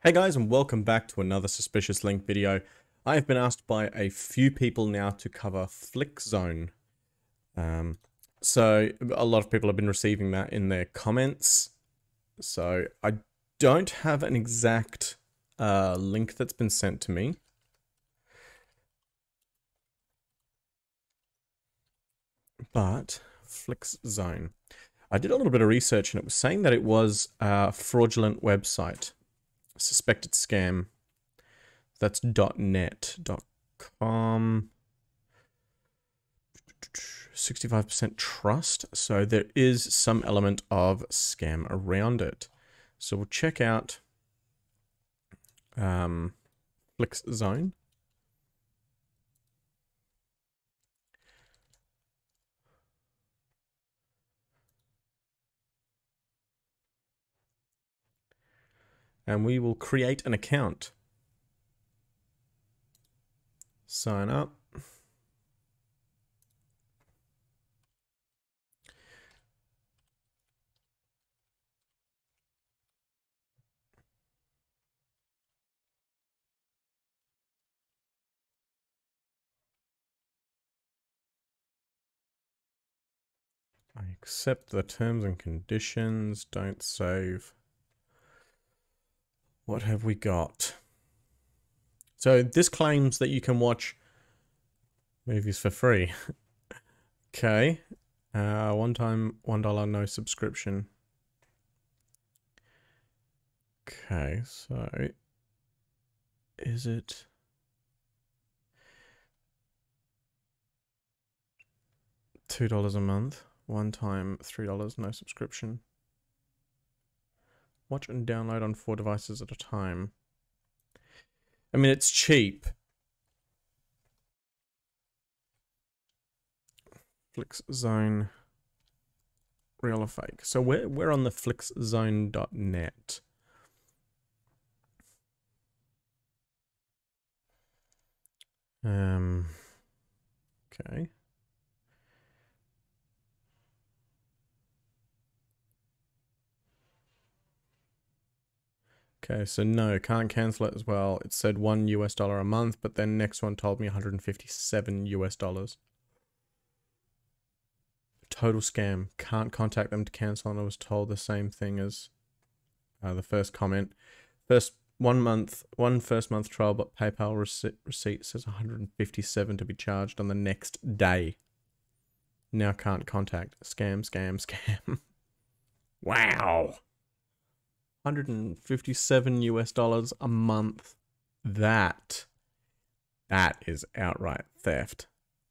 Hey guys, and welcome back to another Suspicious Link video. I have been asked by a few people now to cover Flickzone. So a lot of people have been receiving that in their comments. So I don't have an exact link that's been sent to me. But Flickzone. I did a little bit of research and it was saying that it was a fraudulent website. Suspected scam. That's .net.com. 65% trust, so there is some element of scam around it. So we'll check out Flickzone. And we will create an account. Sign up. I accept the terms and conditions. Don't save. What have we got? So this claims that you can watch movies for free. Okay. One time, $1, no subscription. Okay, so is it $2 a month? One time, $3, no subscription. Watch and download on 4 devices at a time. I mean, it's cheap. Flickzone, real or fake? So we're on the flickzone.net. Okay. Okay, so no, can't cancel it as well. It said $1 a month, but then next one told me $157. Total scam. Can't contact them to cancel, and I was told the same thing as the first comment. One first month trial, but PayPal receipt says $157 to be charged on the next day. Now can't contact. Scam, scam, scam. Wow. $157 a month. That is outright theft.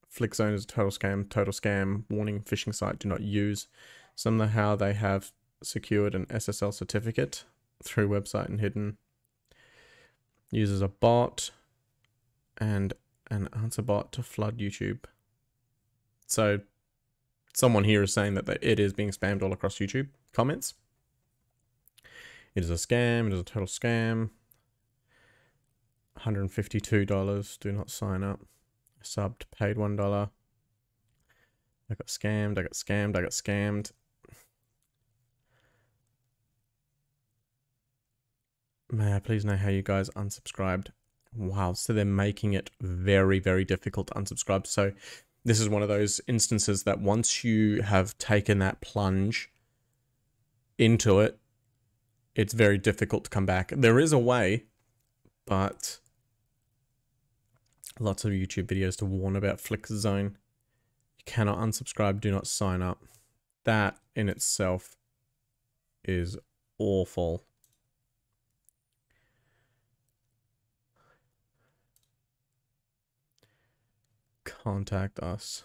Flickzone is a total scam, warning, phishing site, do not use. Somehow they have secured an SSL certificate through website and hidden. Uses a bot and an answer bot to flood YouTube. So someone here is saying that it is being spammed all across YouTube comments. It is a scam. It is a total scam. $152. Do not sign up. Subbed, paid $1. I got scammed. I got scammed. I got scammed. May I please know how you guys unsubscribed? Wow. So they're making it very, very difficult to unsubscribe. So this is one of those instances that once you have taken that plunge into it, it's very difficult to come back. There is a way, but lots of YouTube videos to warn about Flickzone. You cannot unsubscribe, do not sign up. That in itself is awful. Contact us.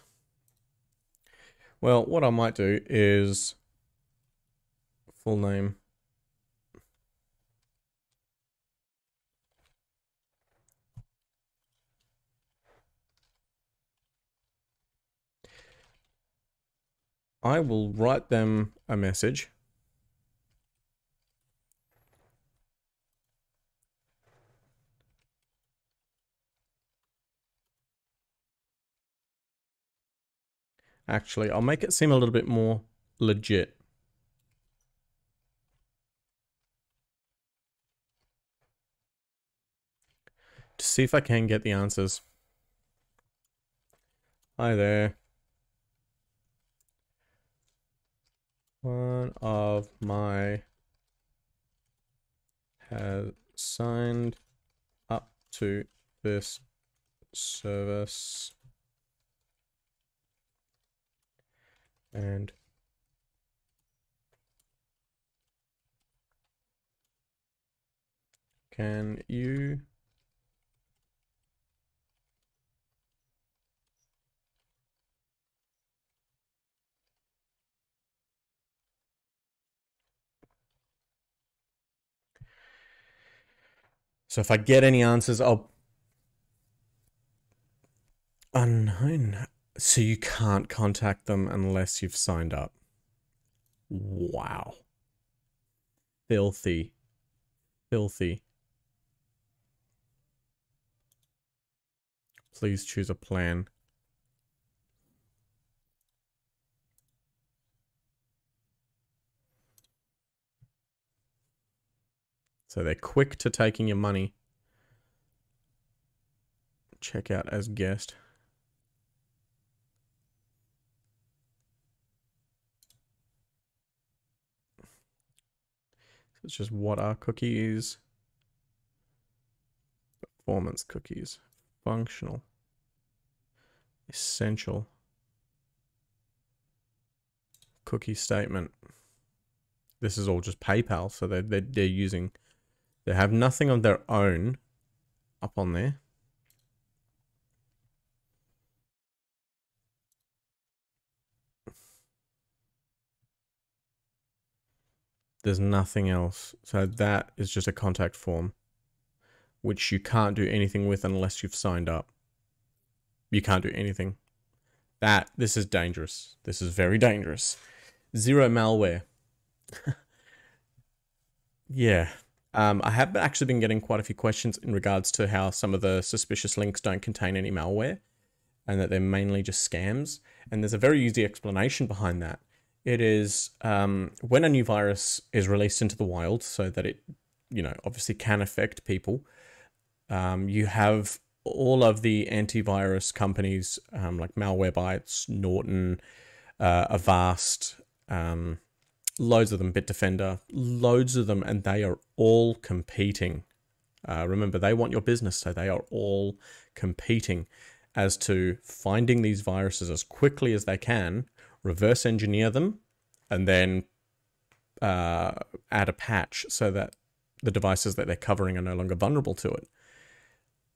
Well, what I might do is full name. I will write them a message. Actually, I'll make it seem a little bit more legit. to see if I can get the answers. Hi there. One of my has signed up to this service and can you so if I get any answers, I'll unknown. So you can't contact them unless you've signed up. Wow. Filthy. Filthy. Please choose a plan. So they're quick to taking your money. Check out as guest. So it's just what are cookies? Performance cookies. Functional. Essential. Cookie statement. This is all just PayPal, so they're using. They have nothing of their own up on there. There's nothing else. So that is just a contact form, which you can't do anything with unless you've signed up. You can't do anything. This is dangerous. This is very dangerous. Zero malware. Yeah. I have actually been getting quite a few questions in regards to how some of the suspicious links don't contain any malware and that they're mainly just scams. And there's a very easy explanation behind that. It is when a new virus is released into the wild so that it, obviously can affect people, you have all of the antivirus companies like Malwarebytes, Norton, Avast, loads of them, Bitdefender, loads of them, and they are all competing. Remember, they want your business, so they are all competing as to finding these viruses as quickly as they can, reverse engineer them, and then add a patch so that the devices that they're covering are no longer vulnerable to it.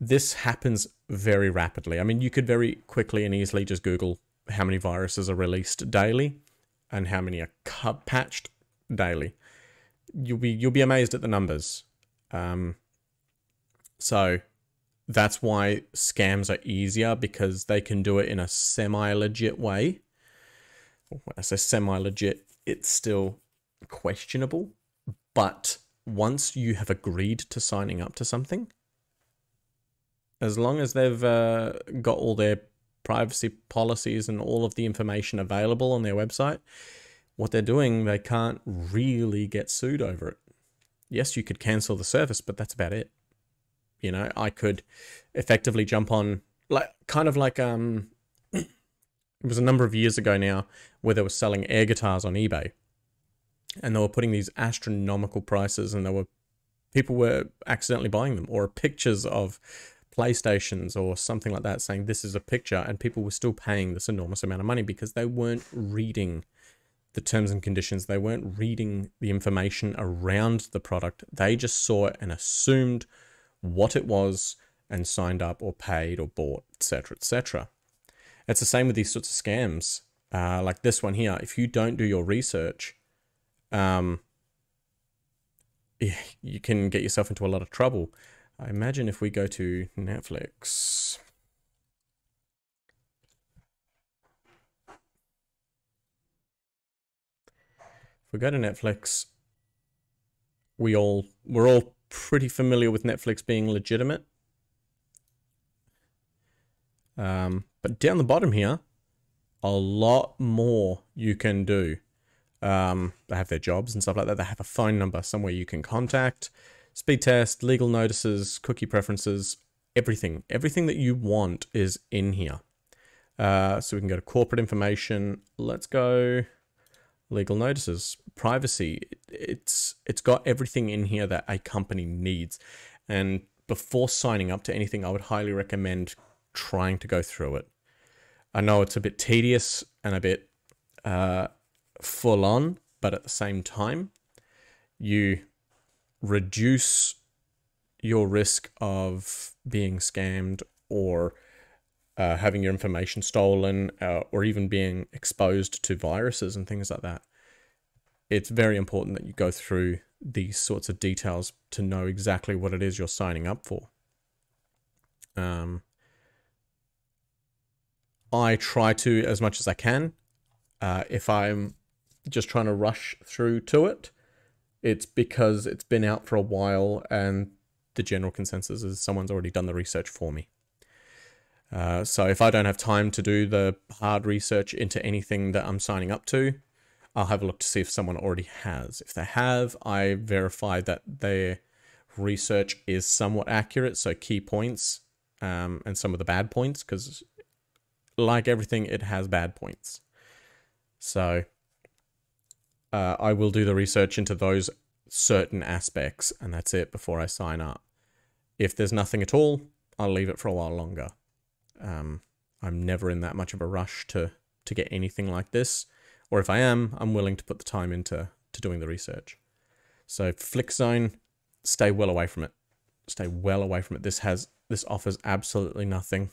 This happens very rapidly. I mean, you could very quickly and easily just Google how many viruses are released daily and how many are patched daily. You'll be amazed at the numbers. So that's why scams are easier, because they can do it in a semi-legit way. When I say semi-legit, it's still questionable. But once you have agreed to signing up to something, as long as they've got all their privacy policies and all of the information available on their website, what they're doing, they can't really get sued over it. Yes, you could cancel the service, but that's about it. I could effectively jump on, it was a number of years ago now, where they were selling air guitars on eBay, and they were putting these astronomical prices, and people were accidentally buying them, or pictures of PlayStations or something like that, saying this is a picture, and people were still paying this enormous amount of money because they weren't reading the terms and conditions. They weren't reading the information around the product. They just saw it and assumed what it was and signed up or paid or bought, etc., etc. It's the same with these sorts of scams, like this one here. If you don't do your research, you can get yourself into a lot of trouble. I imagine if we go to Netflix. If we go to Netflix, we're all pretty familiar with Netflix being legitimate. But down the bottom here, a lot more you can do. They have their jobs and stuff like that. They have a phone number somewhere you can contact, speed test, legal notices, cookie preferences, everything that you want is in here. So we can go to corporate information. Let's go legal notices, privacy. It's got everything in here that a company needs. And before signing up to anything, I would highly recommend trying to go through it. I know it's a bit tedious and a bit full on, but at the same time, you reduce your risk of being scammed or having your information stolen or even being exposed to viruses and things like that. It's very important that you go through these sorts of details to know exactly what it is you're signing up for. I try to as much as I can. If I'm just trying to rush through to it, it's because it's been out for a while and the general consensus is someone's already done the research for me. So if I don't have time to do the hard research into anything that I'm signing up to, I'll have a look to see if someone already has. If they have, I verify that their research is somewhat accurate, so key points and some of the bad points, because like everything, it has bad points. So I will do the research into those certain aspects, and that's it before I sign up. If there's nothing at all, I'll leave it for a while longer. I'm never in that much of a rush to get anything like this, or if I am, I'm willing to put the time into doing the research. So FlixZone, stay well away from it. Stay well away from it. This offers absolutely nothing.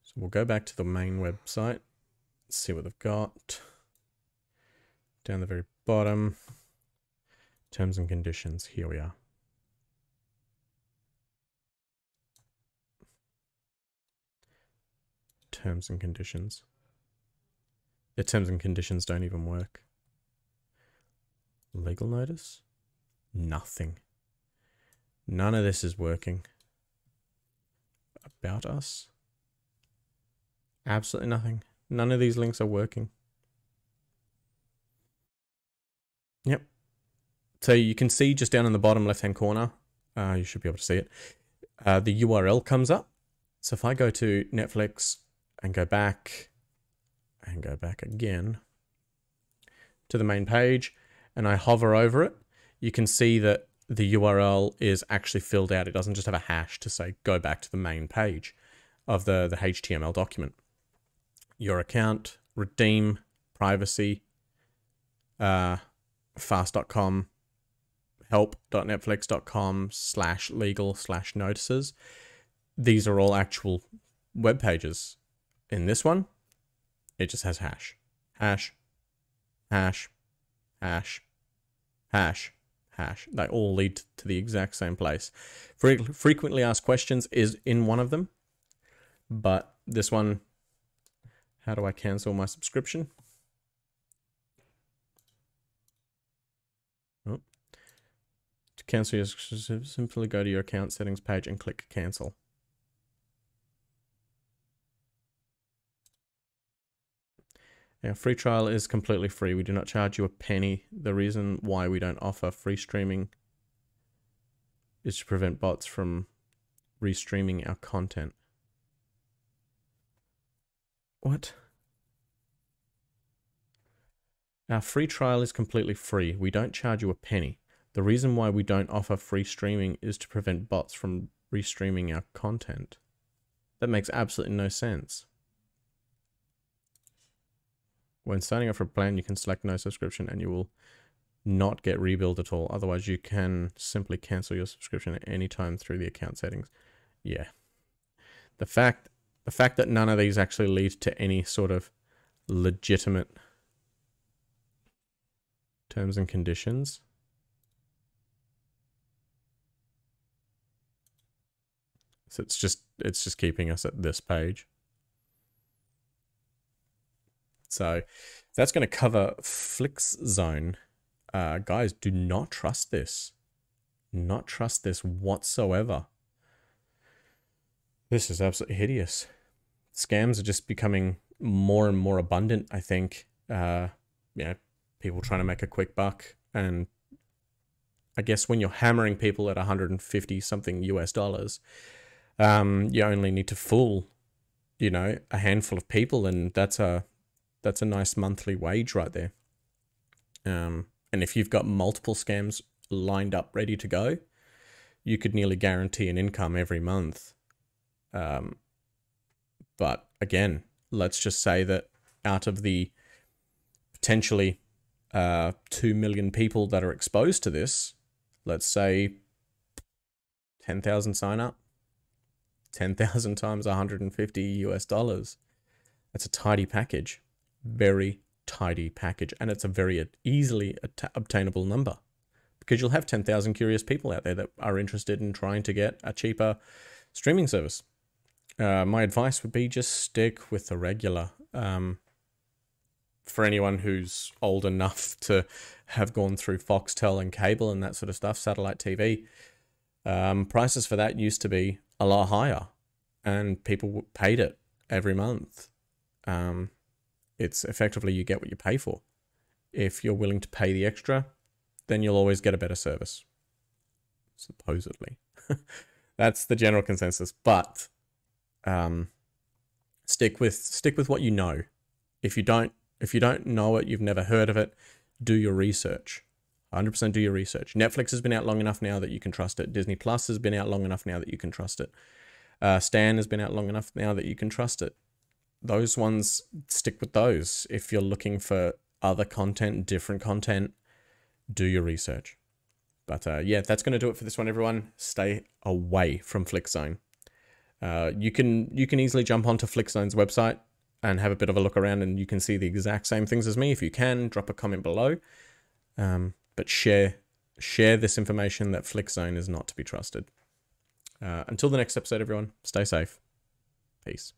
So we'll go back to the main website, see what they've got. Down the very bottom, terms and conditions, here we are. Terms and conditions. Their terms and conditions don't even work. Legal notice? Nothing. None of this is working. About us? Absolutely nothing. None of these links are working. Yep. So you can see just down in the bottom left-hand corner, you should be able to see it, the URL comes up. So if I go to Netflix and go back again to the main page and I hover over it, you can see that the URL is actually filled out. It doesn't just have a hash to say go back to the main page of the HTML document. Your account, redeem, privacy, fast.com, help.netflix.com/legal/notices. These are all actual web pages. In this one, it just has hash, hash, hash, hash, hash, hash. They all lead to the exact same place. Frequently asked questions is in one of them, but this one, how do I cancel my subscription? Oh. To cancel your subscription, simply go to your account settings page and click cancel. Our free trial is completely free. We do not charge you a penny. The reason why we don't offer free streaming is to prevent bots from restreaming our content. What? Our free trial is completely free. We don't charge you a penny. The reason why we don't offer free streaming is to prevent bots from restreaming our content. That makes absolutely no sense. When signing up for a plan, you can select no subscription and you will not get rebilled at all. Otherwise, you can simply cancel your subscription at any time through the account settings. Yeah. The fact that none of these actually lead to any sort of legitimate terms and conditions. So it's just keeping us at this page. So that's going to cover FlixZone. Guys, do not trust this. Not trust this whatsoever. This is absolutely hideous. Scams are just becoming more and more abundant, I think. People trying to make a quick buck and I guess when you're hammering people at 150 something US dollars, you only need to fool, you know, a handful of people, and that's a nice monthly wage right there. And if you've got multiple scams lined up ready to go, you could nearly guarantee an income every month. But again, let's just say that out of the potentially 2 million people that are exposed to this, let's say 10,000 sign up, 10,000 times 150 US dollars. That's a tidy package, very tidy package. And it's a very easily obtainable number, because you'll have 10,000 curious people out there that are interested in trying to get a cheaper streaming service. My advice would be just stick with the regular. For anyone who's old enough to have gone through Foxtel and cable and that sort of stuff, satellite TV, prices for that used to be a lot higher, and people paid it every month. It's effectively, you get what you pay for. If you're willing to pay the extra, then you'll always get a better service. Supposedly. That's the general consensus. But stick with what you know. If you don't know it, you've never heard of it, do your research. 100% do your research. Netflix has been out long enough now that you can trust it. Disney Plus has been out long enough now that you can trust it. Stan has been out long enough now that you can trust it. Those ones, stick with those. If you're looking for other content, different content, do your research. But yeah, that's going to do it for this one, everyone. Stay away from Flickzone. You can easily jump onto Flickzone's website and have a bit of a look around, and you can see the exact same things as me. If you can, drop a comment below. But share this information that Flickzone is not to be trusted. Until the next episode, everyone, stay safe. Peace.